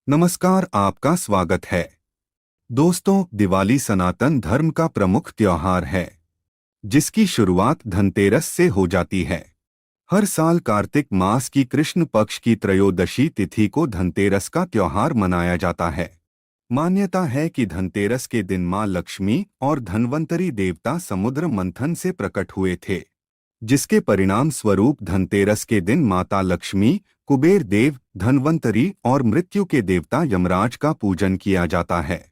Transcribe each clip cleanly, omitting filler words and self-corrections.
नमस्कार, आपका स्वागत है। दोस्तों, दिवाली सनातन धर्म का प्रमुख त्योहार है, जिसकी शुरुआत धनतेरस से हो जाती है। हर साल कार्तिक मास की कृष्ण पक्ष की त्रयोदशी तिथि को धनतेरस का त्योहार मनाया जाता है। मान्यता है कि धनतेरस के दिन मां लक्ष्मी और धन्वंतरी देवता समुद्र मंथन से प्रकट हुए थे, जिसके परिणाम स्वरूप धनतेरस के दिन माता लक्ष्मी, कुबेर देव, धन्वंतरी और मृत्यु के देवता यमराज का पूजन किया जाता है।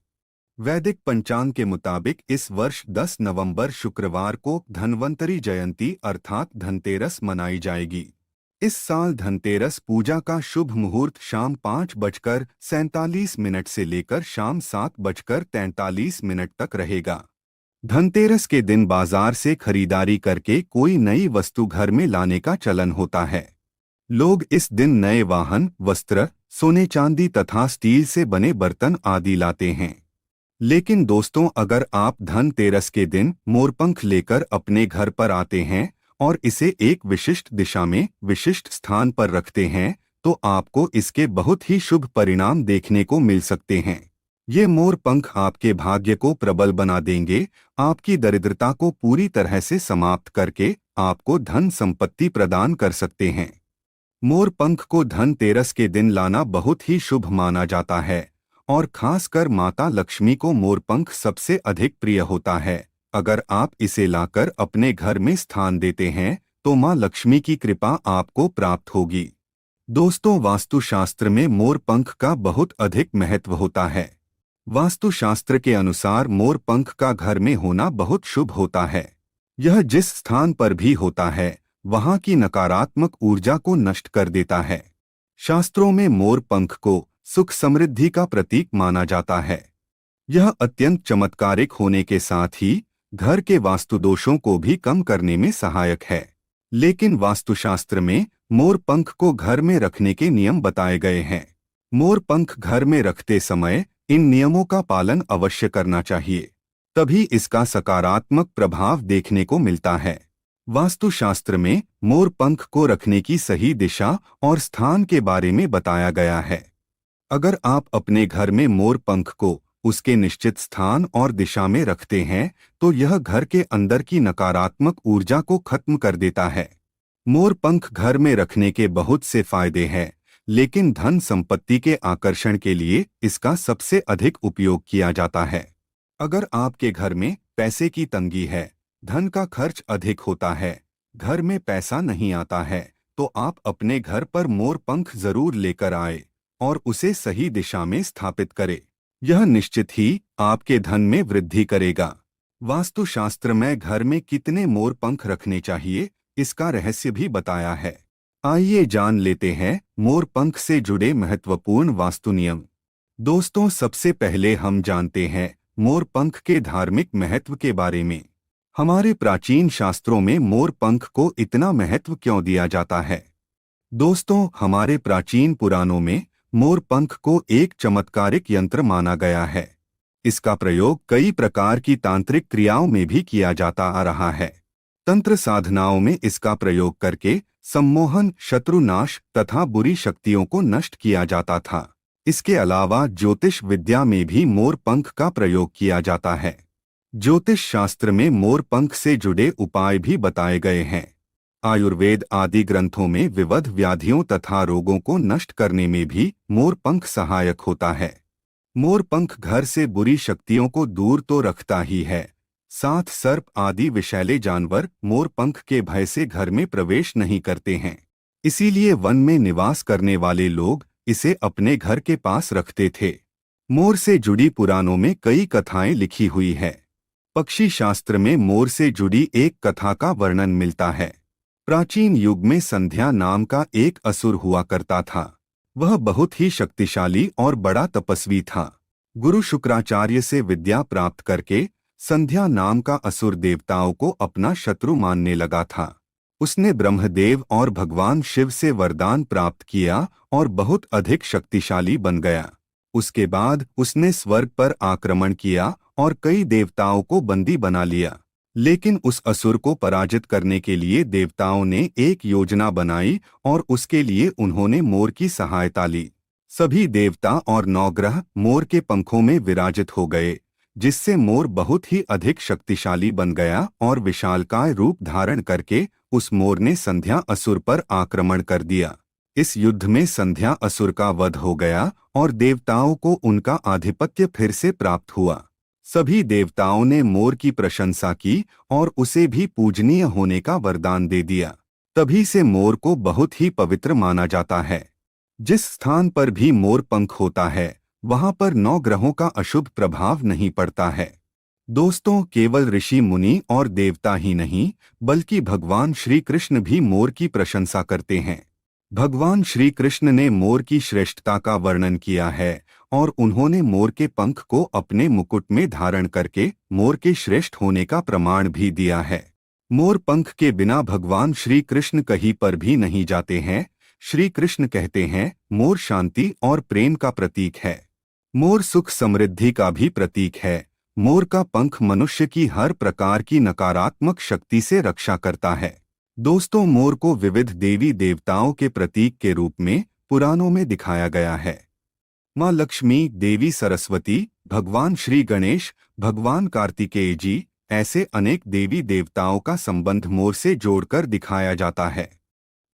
वैदिक पंचांग के मुताबिक इस वर्ष 10 नवंबर शुक्रवार को धन्वंतरी जयंती अर्थात धनतेरस मनाई जाएगी। इस साल धनतेरस पूजा का शुभ मुहूर्त शाम 5:47 से लेकर शाम 7:43 तक रहेगा। धनतेरस के दिन बाजार से खरीदारी करके कोई नई वस्तु घर में लाने का चलन होता है। लोग इस दिन नए वाहन, वस्त्र, सोने चांदी तथा स्टील से बने बर्तन आदि लाते हैं। लेकिन दोस्तों, अगर आप धनतेरस के दिन मोरपंख लेकर अपने घर पर आते हैं और इसे एक विशिष्ट दिशा में विशिष्ट स्थान पर रखते हैं, तो आपको इसके बहुत ही शुभ परिणाम देखने को मिल सकते हैं। ये मोर पंख आपके भाग्य को प्रबल बना देंगे, आपकी दरिद्रता को पूरी तरह से समाप्त करके आपको धन संपत्ति प्रदान कर सकते हैं। मोर पंख को धनतेरस के दिन लाना बहुत ही शुभ माना जाता है और खासकर माता लक्ष्मी को मोरपंख सबसे अधिक प्रिय होता है। अगर आप इसे लाकर अपने घर में स्थान देते हैं तो मां लक्ष्मी की कृपा आपको प्राप्त होगी। दोस्तों, वास्तुशास्त्र में मोरपंख का बहुत अधिक महत्व होता है। वास्तुशास्त्र के अनुसार मोरपंख का घर में होना बहुत शुभ होता है। यह जिस स्थान पर भी होता है वहां की नकारात्मक ऊर्जा को नष्ट कर देता है। शास्त्रों में मोरपंख को सुख समृद्धि का प्रतीक माना जाता है। यह अत्यंत चमत्कारिक होने के साथ ही घर के वास्तु दोषों को भी कम करने में सहायक है। लेकिन वास्तुशास्त्र में मोरपंख को घर में रखने के नियम बताए गए हैं। मोरपंख घर में रखते समय इन नियमों का पालन अवश्य करना चाहिए, तभी इसका सकारात्मक प्रभाव देखने को मिलता है। वास्तुशास्त्र में मोरपंख को रखने की सही दिशा और स्थान के बारे में बताया गया है। अगर आप अपने घर में मोरपंख को उसके निश्चित स्थान और दिशा में रखते हैं तो यह घर के अंदर की नकारात्मक ऊर्जा को खत्म कर देता है। मोरपंख घर में रखने के बहुत से फायदे हैं, लेकिन धन संपत्ति के आकर्षण के लिए इसका सबसे अधिक उपयोग किया जाता है। अगर आपके घर में पैसे की तंगी है, धन का खर्च अधिक होता है, घर में पैसा नहीं आता है, तो आप अपने घर पर मोरपंख जरूर लेकर आए और उसे सही दिशा में स्थापित करें। यह निश्चित ही आपके धन में वृद्धि करेगा। वास्तुशास्त्र में घर में कितने मोरपंख रखने चाहिए, इसका रहस्य भी बताया है। आइए जान लेते हैं मोरपंख से जुड़े महत्वपूर्ण वास्तु नियम। दोस्तों, सबसे पहले हम जानते हैं मोरपंख के धार्मिक महत्व के बारे में। हमारे प्राचीन शास्त्रों में मोरपंख को इतना महत्व क्यों दिया जाता है? दोस्तों, हमारे प्राचीन पुराणों में मोरपंख को एक चमत्कारिक यंत्र माना गया है। इसका प्रयोग कई प्रकार की तांत्रिक क्रियाओं में भी किया जाता आ रहा है। तंत्र साधनाओं में इसका प्रयोग करके सम्मोहन, शत्रुनाश तथा बुरी शक्तियों को नष्ट किया जाता था। इसके अलावा ज्योतिष विद्या में भी मोरपंख का प्रयोग किया जाता है। ज्योतिष शास्त्र में मोरपंख से जुड़े उपाय भी बताए गए हैं। आयुर्वेद आदि ग्रंथों में विविध व्याधियों तथा रोगों को नष्ट करने में भी मोरपंख सहायक होता है। मोरपंख घर से बुरी शक्तियों को दूर तो रखता ही है, साथ सर्प आदि विषैले जानवर मोरपंख के भय से घर में प्रवेश नहीं करते हैं। इसीलिए वन में निवास करने वाले लोग इसे अपने घर के पास रखते थे। मोर से जुड़ी पुराणों में कई कथाएं लिखी हुई है। पक्षी शास्त्र में मोर से जुड़ी एक कथा का वर्णन मिलता है। प्राचीन युग में संध्या नाम का एक असुर हुआ करता था। वह बहुत ही शक्तिशाली और बड़ा तपस्वी था। गुरु शुक्राचार्य से विद्या प्राप्त करके संध्या नाम का असुर देवताओं को अपना शत्रु मानने लगा था। उसने ब्रह्मदेव और भगवान शिव से वरदान प्राप्त किया और बहुत अधिक शक्तिशाली बन गया। उसके बाद उसने स्वर्ग पर आक्रमण किया और कई देवताओं को बंदी बना लिया। लेकिन उस असुर को पराजित करने के लिए देवताओं ने एक योजना बनाई और उसके लिए उन्होंने मोर की सहायता ली। सभी देवता और नवग्रह मोर के पंखों में विराजित हो गए, जिससे मोर बहुत ही अधिक शक्तिशाली बन गया और विशालकाय रूप धारण करके उस मोर ने संध्या असुर पर आक्रमण कर दिया। इस युद्ध में संध्या असुर का वध हो गया और देवताओं को उनका आधिपत्य फिर से प्राप्त हुआ। सभी देवताओं ने मोर की प्रशंसा की और उसे भी पूजनीय होने का वरदान दे दिया। तभी से मोर को बहुत ही पवित्र माना जाता है। जिस स्थान पर भी मोर पंख होता है, वहां पर 9 ग्रहों का अशुभ प्रभाव नहीं पड़ता है। दोस्तों, केवल ऋषि मुनि और देवता ही नहीं, बल्कि भगवान श्री कृष्ण भी मोर की प्रशंसा करते हैं। भगवान श्री कृष्ण ने मोर की श्रेष्ठता का वर्णन किया है और उन्होंने मोर के पंख को अपने मुकुट में धारण करके मोर के श्रेष्ठ होने का प्रमाण भी दिया है। मोर पंख के बिना भगवान श्री कृष्ण कहीं पर भी नहीं जाते हैं। श्री कृष्ण कहते हैं, मोर शांति और प्रेम का प्रतीक है। मोर सुख समृद्धि का भी प्रतीक है। मोर का पंख मनुष्य की हर प्रकार की नकारात्मक शक्ति से रक्षा करता है। दोस्तों, मोर को विविध देवी देवताओं के प्रतीक के रूप में पुराणों में दिखाया गया है। माँ लक्ष्मी, देवी सरस्वती, भगवान श्री गणेश, भगवान कार्तिकेय जी, ऐसे अनेक देवी देवताओं का संबंध मोर से जोड़कर दिखाया जाता है।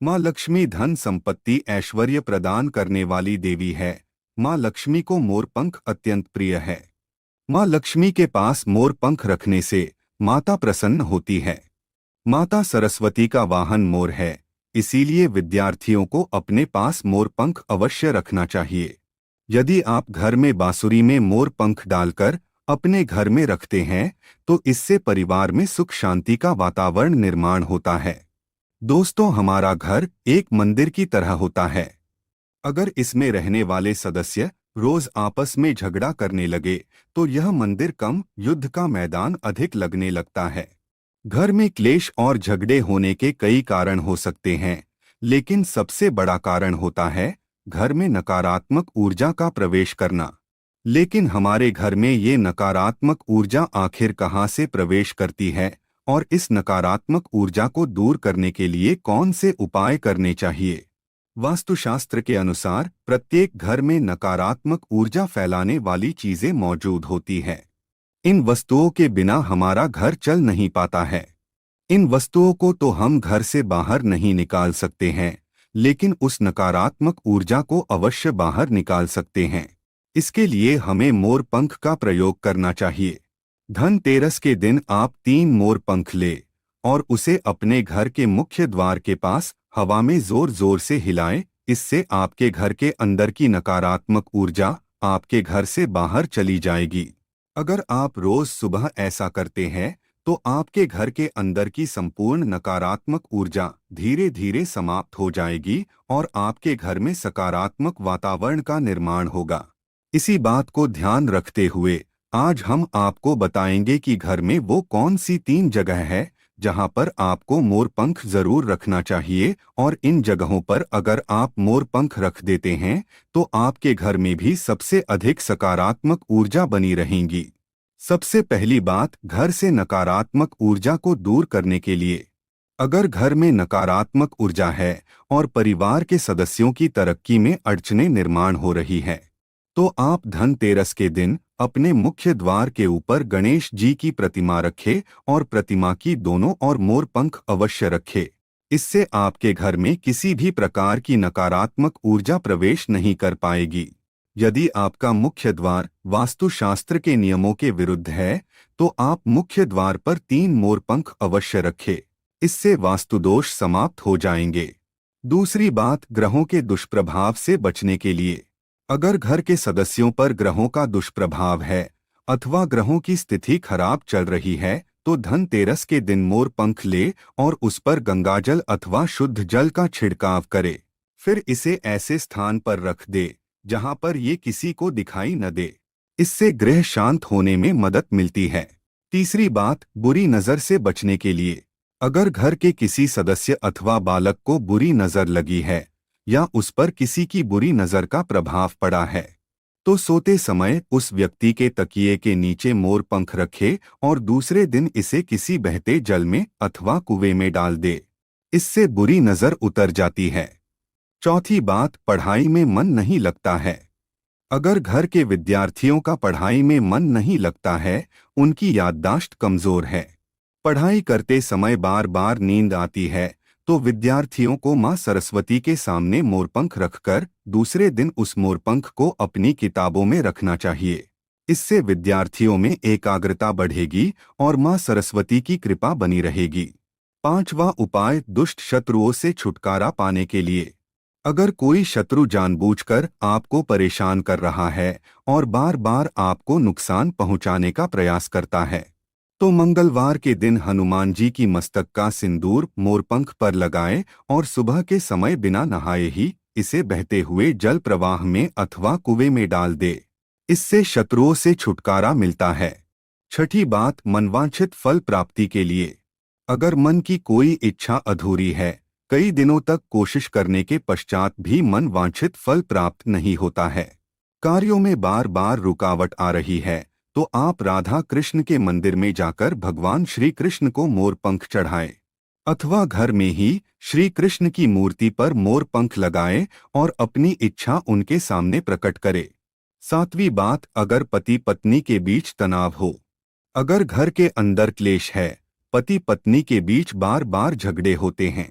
माँ लक्ष्मी धन संपत्ति ऐश्वर्य प्रदान करने वाली देवी है। माँ लक्ष्मी को मोर पंख अत्यंत प्रिय है। माँ लक्ष्मी के पास मोर पंख रखने से माता प्रसन्न होती है। माता सरस्वती का वाहन मोर है, इसीलिए विद्यार्थियों को अपने पास मोर पंख अवश्य रखना चाहिए। यदि आप घर में बांसुरी में मोर पंख डालकर अपने घर में रखते हैं, तो इससे परिवार में सुख शांति का वातावरण निर्माण होता है। दोस्तों, हमारा घर एक मंदिर की तरह होता है। अगर इसमें रहने वाले सदस्य रोज आपस में झगड़ा करने लगे, तो यह मंदिर कम, युद्ध का मैदान अधिक लगने लगता है। घर में क्लेश और झगड़े होने के कई कारण हो सकते हैं, लेकिन सबसे बड़ा कारण होता है घर में नकारात्मक ऊर्जा का प्रवेश करना। लेकिन हमारे घर में ये नकारात्मक ऊर्जा आखिर कहाँ से प्रवेश करती है और इस नकारात्मक ऊर्जा को दूर करने के लिए कौन से उपाय करने चाहिए? वास्तुशास्त्र के अनुसार प्रत्येक घर में नकारात्मक ऊर्जा फैलाने वाली चीजें मौजूद होती है। इन वस्तुओं के बिना हमारा घर चल नहीं पाता है। इन वस्तुओं को तो हम घर से बाहर नहीं निकाल सकते हैं, लेकिन उस नकारात्मक ऊर्जा को अवश्य बाहर निकाल सकते हैं। इसके लिए हमें मोर पंख का प्रयोग करना चाहिए। धनतेरस के दिन आप 3 मोर पंख ले और उसे अपने घर के मुख्य द्वार के पास हवा में जोर जोर से हिलाएं। इससे आपके घर के अंदर की नकारात्मक ऊर्जा आपके घर से बाहर चली जाएगी। अगर आप रोज सुबह ऐसा करते हैं, तो आपके घर के अंदर की संपूर्ण नकारात्मक ऊर्जा धीरे धीरे समाप्त हो जाएगी और आपके घर में सकारात्मक वातावरण का निर्माण होगा। इसी बात को ध्यान रखते हुए आज हम आपको बताएंगे कि घर में वो कौन सी 3 जगह है जहां पर आपको मोर पंख जरूर रखना चाहिए, और इन जगहों पर अगर आप मोर पंख रख देते हैं तो आपके घर में भी सबसे अधिक सकारात्मक ऊर्जा बनी रहेंगी। सबसे पहली बात, घर से नकारात्मक ऊर्जा को दूर करने के लिए अगर घर में नकारात्मक ऊर्जा है और परिवार के सदस्यों की तरक्की में अड़चनें निर्माण हो रही है, तो आप धनतेरस के दिन अपने मुख्य द्वार के ऊपर गणेश जी की प्रतिमा रखें और प्रतिमा की दोनों ओर मोर पंख अवश्य रखें। इससे आपके घर में किसी भी प्रकार की नकारात्मक ऊर्जा प्रवेश नहीं कर पाएगी। यदि आपका मुख्य द्वार वास्तुशास्त्र के नियमों के विरुद्ध है, तो आप मुख्य द्वार पर 3 मोर पंख अवश्य रखें। इससे वास्तुदोष समाप्त हो जाएंगे। दूसरी बात, ग्रहों के दुष्प्रभाव से बचने के लिए अगर घर के सदस्यों पर ग्रहों का दुष्प्रभाव है अथवा ग्रहों की स्थिति खराब चल रही है, तो धनतेरस के दिन मोर पंख ले और उस पर गंगाजल अथवा शुद्ध जल का छिड़काव करे। फिर इसे ऐसे स्थान पर रख दे जहां पर ये किसी को दिखाई न दे। इससे गृह शांत होने में मदद मिलती है। तीसरी बात, बुरी नजर से बचने के लिए अगर घर के किसी सदस्य अथवा बालक को बुरी नजर लगी है या उस पर किसी की बुरी नजर का प्रभाव पड़ा है, तो सोते समय उस व्यक्ति के तकिए के नीचे मोर पंख रखे और दूसरे दिन इसे किसी बहते जल में अथवा कुएं में डाल दे। इससे बुरी नजर उतर जाती है। चौथी बात, पढ़ाई में मन नहीं लगता है। अगर घर के विद्यार्थियों का पढ़ाई में मन नहीं लगता है, उनकी याददाश्त कमजोर है, पढ़ाई करते समय बार बार नींद आती है, तो विद्यार्थियों को मां सरस्वती के सामने मोरपंख रखकर दूसरे दिन उस मोरपंख को अपनी किताबों में रखना चाहिए। इससे विद्यार्थियों में एकाग्रता बढ़ेगी और मां सरस्वती की कृपा बनी रहेगी। पांचवा उपाय, दुष्ट शत्रुओं से छुटकारा पाने के लिए। अगर कोई शत्रु जानबूझकर आपको परेशान कर रहा है और बार बार आपको नुकसान पहुंचाने का प्रयास करता है, तो मंगलवार के दिन हनुमान जी की मस्तक का सिंदूर मोरपंख पर लगाएं और सुबह के समय बिना नहाए ही इसे बहते हुए जल प्रवाह में अथवा कुएं में डाल दे। इससे शत्रुओं से छुटकारा मिलता है। छठी बात, मनवांछित फल प्राप्ति के लिए। अगर मन की कोई इच्छा अधूरी है, कई दिनों तक कोशिश करने के पश्चात भी मन वांछित फल प्राप्त नहीं होता है, कार्यों में बार बार रुकावट आ रही है, तो आप राधा कृष्ण के मंदिर में जाकर भगवान श्री कृष्ण को मोरपंख चढ़ाएं अथवा घर में ही श्री कृष्ण की मूर्ति पर मोरपंख लगाएं और अपनी इच्छा उनके सामने प्रकट करें। सातवीं बात, अगर पति पत्नी के बीच तनाव हो। अगर घर के अंदर क्लेश है, पति पत्नी के बीच बार बार झगड़े होते हैं,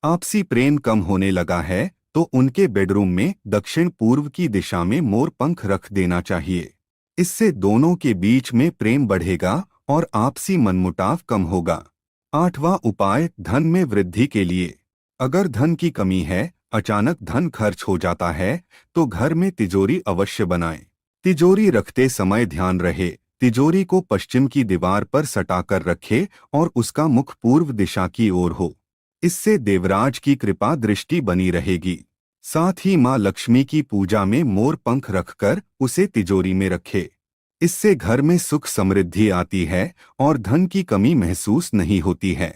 आपसी प्रेम कम होने लगा है, तो उनके बेडरूम में दक्षिण पूर्व की दिशा में मोरपंख रख देना चाहिए। इससे दोनों के बीच में प्रेम बढ़ेगा और आपसी मनमुटाव कम होगा। आठवां उपाय, धन में वृद्धि के लिए। अगर धन की कमी है, अचानक धन खर्च हो जाता है, तो घर में तिजोरी अवश्य बनाएं। तिजोरी रखते समय ध्यान रहे, तिजोरी को पश्चिम की दीवार पर सटाकर रखे और उसका मुख पूर्व दिशा की ओर हो। इससे देवराज की कृपा दृष्टि बनी रहेगी। साथ ही मां लक्ष्मी की पूजा में मोर पंख रखकर उसे तिजोरी में रखे। इससे घर में सुख समृद्धि आती है और धन की कमी महसूस नहीं होती है।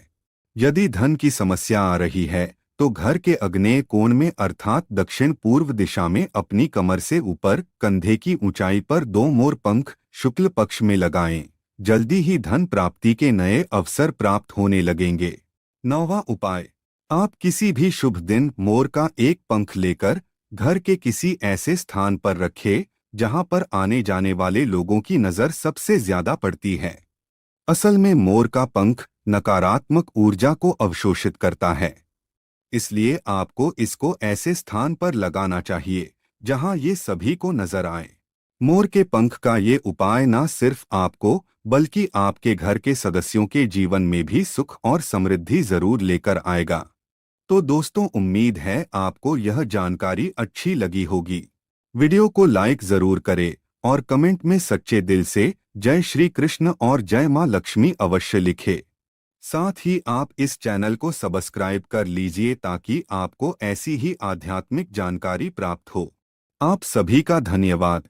यदि धन की समस्या आ रही है, तो घर के अग्नेय कोण में अर्थात दक्षिण पूर्व दिशा में अपनी कमर से ऊपर कंधे की ऊंचाई पर 2 मोर पंख शुक्ल पक्ष में लगाएं। जल्दी ही धन प्राप्ति के नए अवसर प्राप्त होने लगेंगे। 9वां उपाय, आप किसी भी शुभ दिन मोर का एक पंख लेकर घर के किसी ऐसे स्थान पर रखें जहां पर आने जाने वाले लोगों की नजर सबसे ज्यादा पड़ती है। असल में मोर का पंख नकारात्मक ऊर्जा को अवशोषित करता है, इसलिए आपको इसको ऐसे स्थान पर लगाना चाहिए जहां ये सभी को नजर आए। मोर के पंख का ये उपाय न सिर्फ आपको बल्कि आपके घर के सदस्यों के जीवन में भी सुख और समृद्धि जरूर लेकर आएगा। तो दोस्तों, उम्मीद है आपको यह जानकारी अच्छी लगी होगी। वीडियो को लाइक जरूर करें और कमेंट में सच्चे दिल से जय श्री कृष्ण और जय मां लक्ष्मी अवश्य लिखें। साथ ही आप इस चैनल को सब्सक्राइब कर लीजिए ताकि आपको ऐसी ही आध्यात्मिक जानकारी प्राप्त हो। आप सभी का धन्यवाद।